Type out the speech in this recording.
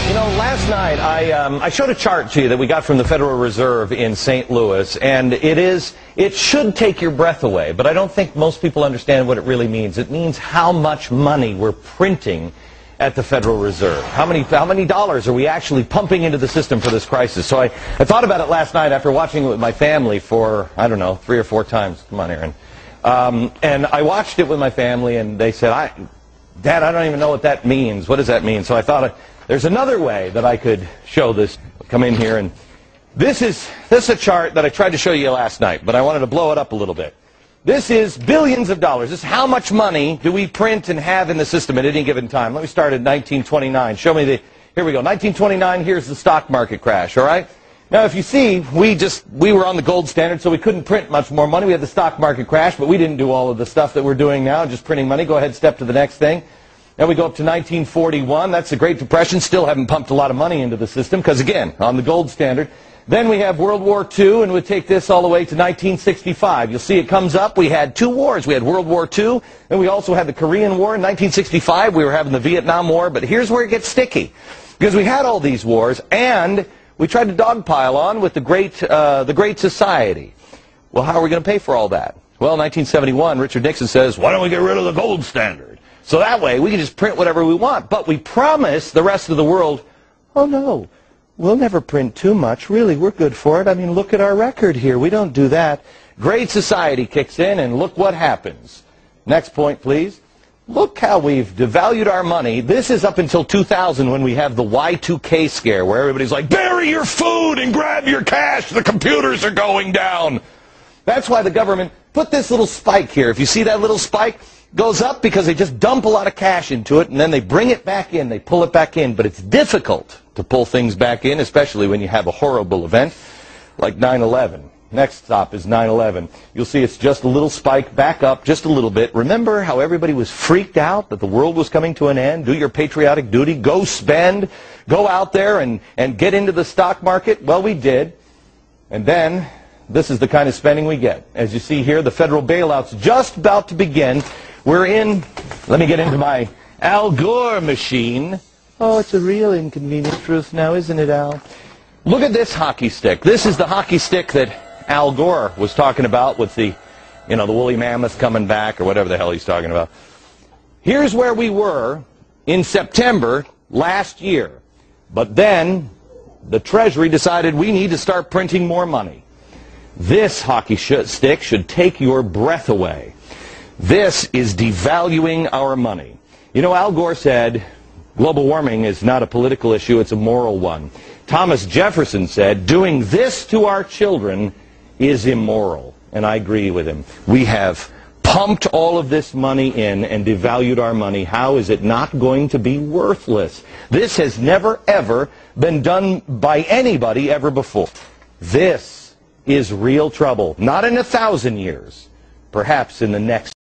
You know, last night I showed a chart to you that we got from the Federal Reserve in St. Louis, and it should take your breath away, but I don't think most people understand what it really means. It means how much money we're printing at the Federal Reserve. How many dollars are we actually pumping into the system for this crisis? So I thought about it last night after watching it with my family for, I don't know, 3 or 4 times. Come on, Aaron. And I watched it with my family, and they said, Dad, I don't even know what that means. What does that mean? So I thought, there's another way that I could show this. Come in here, and this is a chart that I tried to show you last night, but I wanted to blow it up a little bit. This is billions of dollars. This is how much money do we print and have in the system at any given time. Let me start at 1929. Show me here we go. 1929, here's the stock market crash, all right? Now, if you see, we were on the gold standard, so we couldn't print much more money. We had the stock market crash, but we didn't do all of the stuff that we're doing now, just printing money. Go ahead, step to the next thing. Then we go up to 1941. That's the Great Depression. Still haven't pumped a lot of money into the system because, again, on the gold standard. Then we have World War II, and we'll take this all the way to 1965. You'll see it comes up. We had 2 wars. We had World War II, and we also had the Korean War. In 1965, we were having the Vietnam War. But here's where it gets sticky, because we had all these wars, and we tried to dogpile on with the Great Society. Well, how are we going to pay for all that? Well, in 1971, Richard Nixon says, why don't we get rid of the gold standard? So that way, we can just print whatever we want. But we promise the rest of the world, oh, no, we'll never print too much. Really, we're good for it. I mean, look at our record here. We don't do that. Great Society kicks in, and look what happens. Next point, please. Look how we've devalued our money. This is up until 2000 when we have the Y2K scare, where everybody's like, bury your food and grab your cash. The computers are going down. That's why the government put this little spike here. If you see that little spike, goes up because they just dump a lot of cash into it, and then they bring it back in, they pull it back in. But it's difficult to pull things back in, especially when you have a horrible event like 9/11. Next stop is 9/11. You'll see it's just a little spike back up just a little bit. Remember how everybody was freaked out that the world was coming to an end? Do your patriotic duty, go spend, go out there and get into the stock market. Well, we did. And then this is the kind of spending we get. As you see here, the federal bailout's just about to begin. We're in, let me get into my Al Gore machine. Oh, it's a real inconvenient truth now, isn't it, Al? Look at this hockey stick. This is the hockey stick that Al Gore was talking about with the woolly mammoth coming back or whatever the hell he's talking about. Here's where we were in September last year. But then the Treasury decided we need to start printing more money. This hockey stick should take your breath away. This is devaluing our money. You know, Al Gore said global warming is not a political issue, it's a moral one. Thomas Jefferson said doing this to our children is immoral. And I agree with him. We have pumped all of this money in and devalued our money. How is it not going to be worthless? This has never, ever been done by anybody ever before. This is real trouble. Not in 1,000 years. Perhaps in the next